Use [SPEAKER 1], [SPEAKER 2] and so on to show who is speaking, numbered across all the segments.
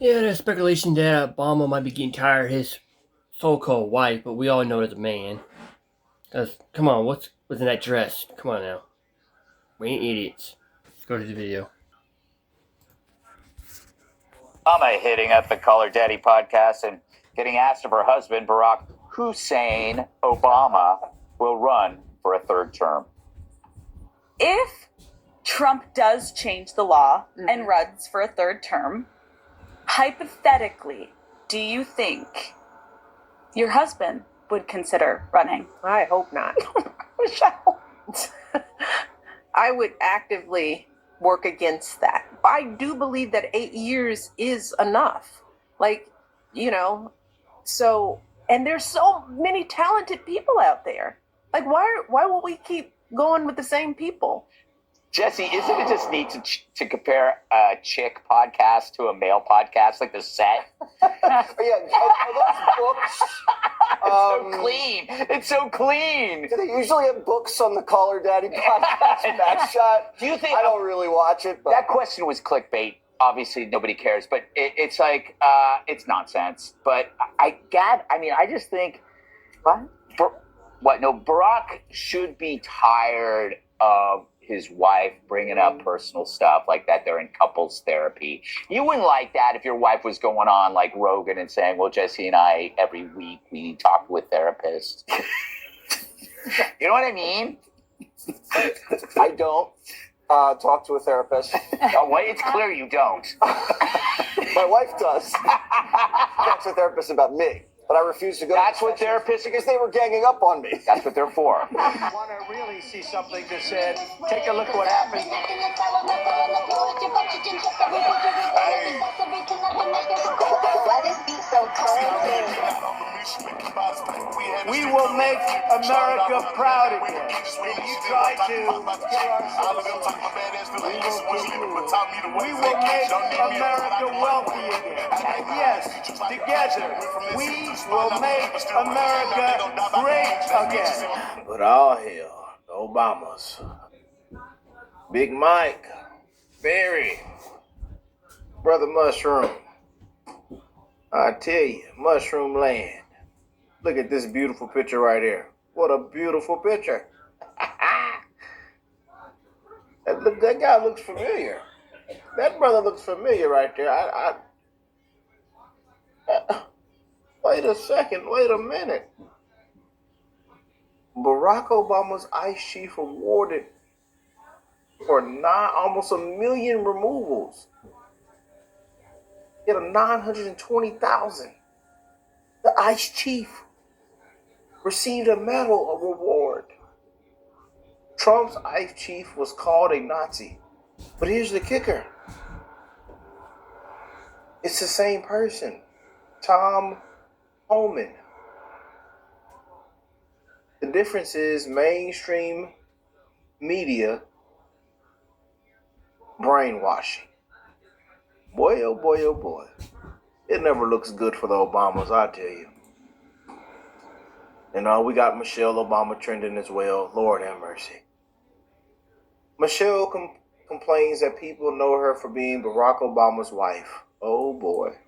[SPEAKER 1] Yeah, there's speculation that Obama might be getting tired of his so-called wife, but we all know it's a man. Cause come on, what's in that dress? Come on now, we ain't idiots. Let's go to the video.
[SPEAKER 2] Obama hitting up the Call Her Daddy podcast and getting asked if her husband, Barack Hussein Obama, will run for a third term.
[SPEAKER 3] If Trump does change the law and runs for a third term, hypothetically, do you think your husband would consider running?
[SPEAKER 4] I hope not.
[SPEAKER 3] Michelle.
[SPEAKER 4] I would actively work against that. I do believe that 8 years is enough. So, and there's so many talented people out there. Like, why will we keep going with the same people?
[SPEAKER 2] Jesse, isn't it just neat to compare a chick podcast to a male podcast, like the set?
[SPEAKER 5] Are those books?
[SPEAKER 2] So clean. It's so clean.
[SPEAKER 5] Do they usually have books on the Call Her Daddy podcast? Match shot.
[SPEAKER 2] Do you think?
[SPEAKER 5] I don't really watch it, but
[SPEAKER 2] that question was clickbait. Obviously, nobody cares, but it's like it's nonsense. But I just think what? No, Barack should be tired of his wife bringing up personal stuff like that. They're in couples therapy. You wouldn't like that if your wife was going on like Rogan and saying, well, Jesse and I, every week we talk with therapists. You know what I mean?
[SPEAKER 5] I don't talk to a therapist.
[SPEAKER 2] Oh, well, it's clear you don't.
[SPEAKER 5] My wife does. Talks to a therapist about me. But I refuse to go.
[SPEAKER 2] That's what therapists,
[SPEAKER 5] because they were ganging up on me.
[SPEAKER 2] That's what they're for.
[SPEAKER 6] Want to really see something that said, take a look at what happened. We will make America proud again. You try to kill ourselves. We will make America wealthy again. And yes, together, we will make America great again.
[SPEAKER 7] But all hell, the Obamas. Big Mike, Barry, Brother Mushroom. I tell you, Mushroom Land. Look at this beautiful picture right here. What a beautiful picture. That guy looks familiar. That brother looks familiar right there. Wait a second. Wait a minute. Barack Obama's ICE chief awarded for almost 1 million removals. He had a 920,000. The ICE chief received a medal, a reward. Trump's ICE chief was called a Nazi. But here's the kicker. It's the same person. Tom Homan. The difference is mainstream media brainwashing. Boy, oh boy, oh boy. It never looks good for the Obamas, I tell you. And we got Michelle Obama trending as well. Lord have mercy. Michelle complains that people know her for being Barack Obama's wife. Oh boy.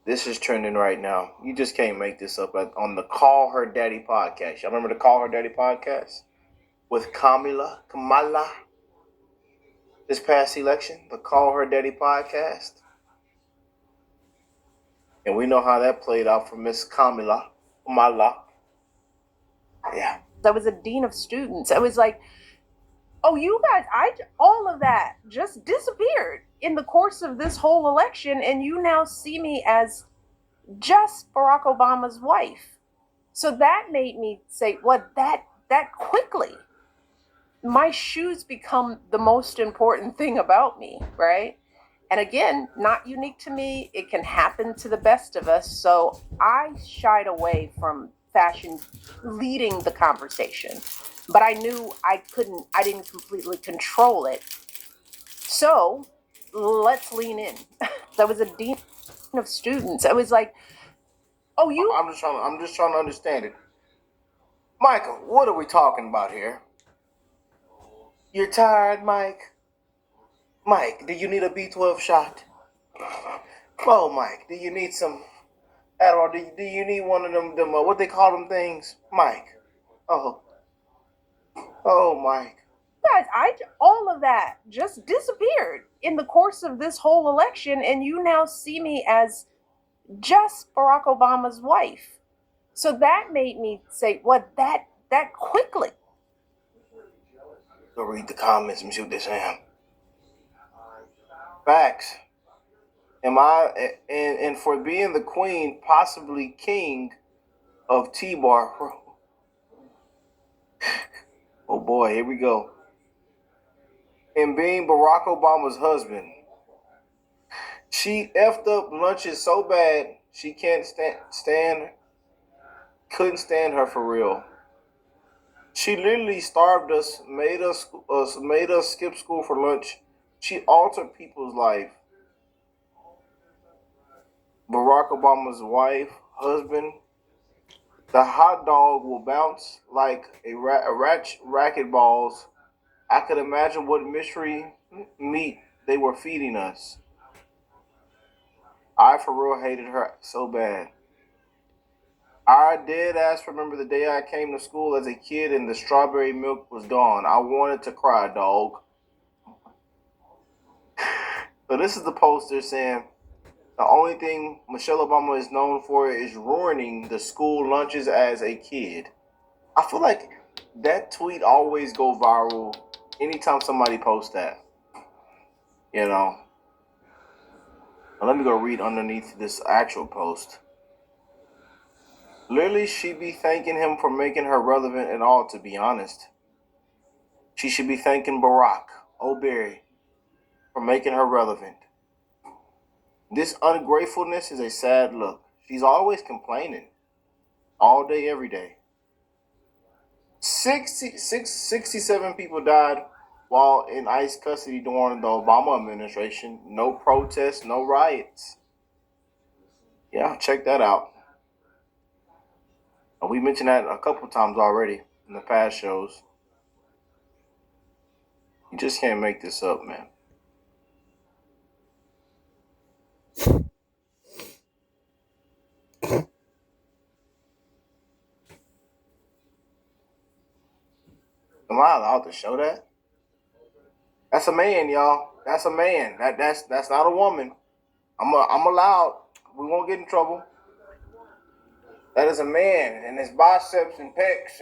[SPEAKER 7] This is trending right now. You just can't make this up on the Call Her Daddy podcast. Y'all remember the Call Her Daddy podcast? With Kamala? This past election, the Call Her Daddy podcast. And we know how that played out for Miss Kamala. Yeah.
[SPEAKER 4] I was a dean of students. I was like, oh, you guys, all of that just disappeared in the course of this whole election, and you now see me as just Barack Obama's wife. So that made me say, what, that quickly? My shoes become the most important thing about me, right? And again, not unique to me. It can happen to the best of us. So I shied away from fashion leading the conversation. But I knew I didn't completely control it. So let's lean in. I was a dean of students. I was like, oh, you...
[SPEAKER 7] I'm just trying to understand it. Michael, what are we talking about here? You're tired, Mike? Mike, do you need a B12 shot? Oh, Mike, do you need some Adderall? Do you need one of them what they call them things? Mike. Oh. Oh, Mike.
[SPEAKER 4] Guys, all of that just disappeared in the course of this whole election, and you now see me as just Barack Obama's wife. So that made me say, what, that quickly?
[SPEAKER 7] Go read the comments and see what they're saying. Facts. Am I and for being the queen, possibly king of T-Bar? Oh boy, here we go. And being Barack Obama's husband, she effed up lunches so bad she can't couldn't stand her for real. She literally starved us, made us skip school for lunch. She altered people's life. Barack Obama's wife, husband. The hot dog will bounce like a racket balls. I could imagine what mystery meat they were feeding us. I for real hated her so bad. I dead ass remember the day I came to school as a kid and the strawberry milk was gone. I wanted to cry, dog. So this is the poster saying the only thing Michelle Obama is known for is ruining the school lunches as a kid. I feel like that tweet always go viral anytime somebody posts that. You know. Now let me go read underneath this actual post. Literally, she be thanking him for making her relevant at all, to be honest. She should be thanking Barack O'Berry for making her relevant. This ungratefulness is a sad look. She's always complaining. All day, every day. 67 people died while in ICE custody during the Obama administration. No protests, no riots. Yeah, check that out. We mentioned that a couple times already in the past shows. You just can't make this up, man. Am I allowed to show that? That's a man, y'all. That's a man. That's not a woman. I'm allowed. We won't get in trouble. That is a man, and his biceps and pecs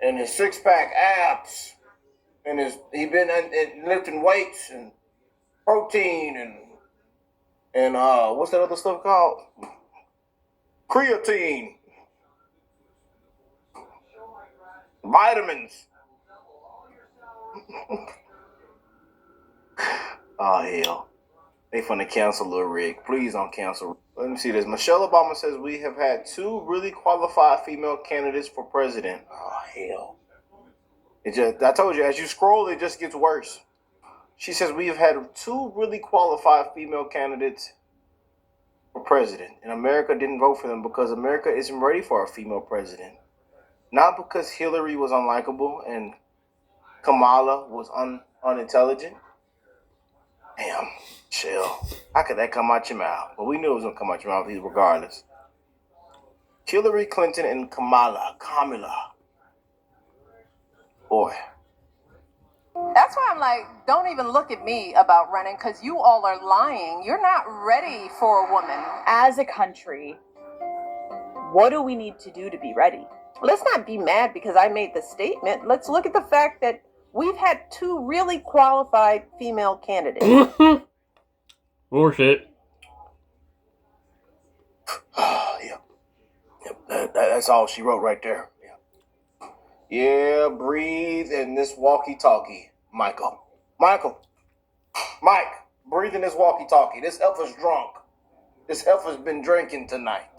[SPEAKER 7] and his six-pack abs, and he been lifting weights and protein and what's that other stuff called? Creatine, vitamins. Oh hell. They finna cancel Lil Rick. Please don't cancel. Let me see this. Michelle Obama says we have had 2 really qualified female candidates for president. Oh hell. I told you, as you scroll, it just gets worse. She says we have had 2 really qualified female candidates for president. And America didn't vote for them because America isn't ready for a female president. Not because Hillary was unlikable and Kamala was unintelligent. Damn, chill. How could that come out your mouth? But we knew it was going to come out your mouth regardless. Hillary Clinton and Kamala. Boy.
[SPEAKER 4] That's why I'm like, don't even look at me about running, because you all are lying. You're not ready for a woman.
[SPEAKER 3] As a country, what do we need to do to be ready?
[SPEAKER 4] Let's not be mad because I made the statement. Let's look at the fact that we've had 2 really qualified female candidates.
[SPEAKER 1] Bullshit.
[SPEAKER 7] Yep. That's all she wrote right there. Yeah, breathe in this walkie-talkie, Michael. Mike, breathe in this walkie-talkie. This elf is drunk. This elf has been drinking tonight.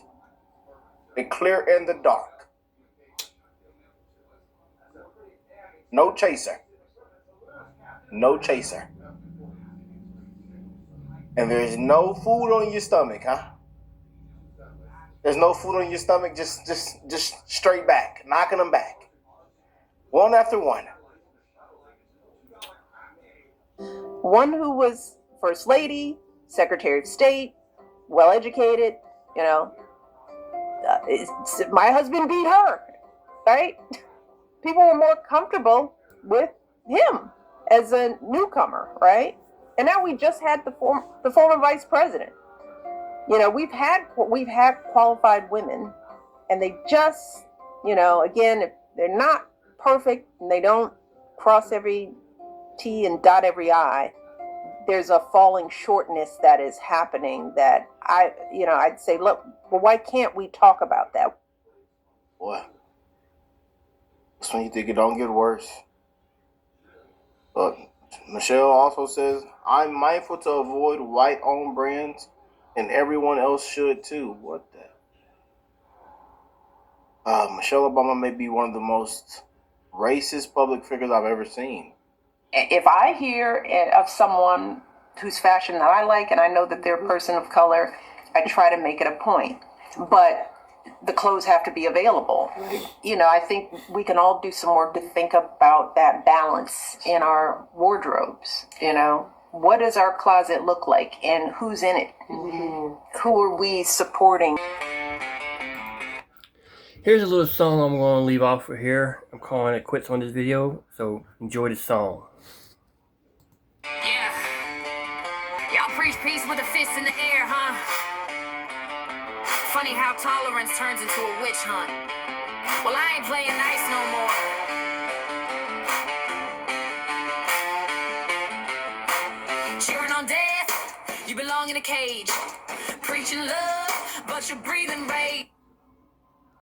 [SPEAKER 7] Be clear in the dark. No chaser. No chaser. And there's no food on your stomach, huh? There's no food on your stomach, just straight back, knocking them back. One after one.
[SPEAKER 4] One who was First Lady, Secretary of State, well educated, you know. My husband beat her, right? People were more comfortable with him as a newcomer, right? And now we just had the former vice president. You know, we've had qualified women, and they just, you know, again, if they're not perfect and they don't cross every T and dot every I, there's a falling shortness that is happening that I'd say, look, well, why can't we talk about that?
[SPEAKER 7] Boy, that's when you think it don't get worse. But Michelle also says, I'm mindful to avoid white-owned brands, and everyone else should too. What the? Michelle Obama may be one of the most racist public figures I've ever seen.
[SPEAKER 4] If I hear of someone whose fashion that I like and I know that they're a person of color, I try to make it a point. But the clothes have to be available. You know, I think we can all do some work to think about that balance in our wardrobes. You know, what does our closet look like and who's in it? Mm-hmm. Who are we supporting?
[SPEAKER 1] Here's a little song I'm going to leave off for here. I'm calling it quits on this video, so enjoy the song.
[SPEAKER 8] Yeah. Y'all preach peace with a fist in the air, huh? Funny how tolerance turns into a witch hunt. Well, I ain't playing nice no more. Cheering on death, you belong in a cage. Preaching love, but you're breathing rage.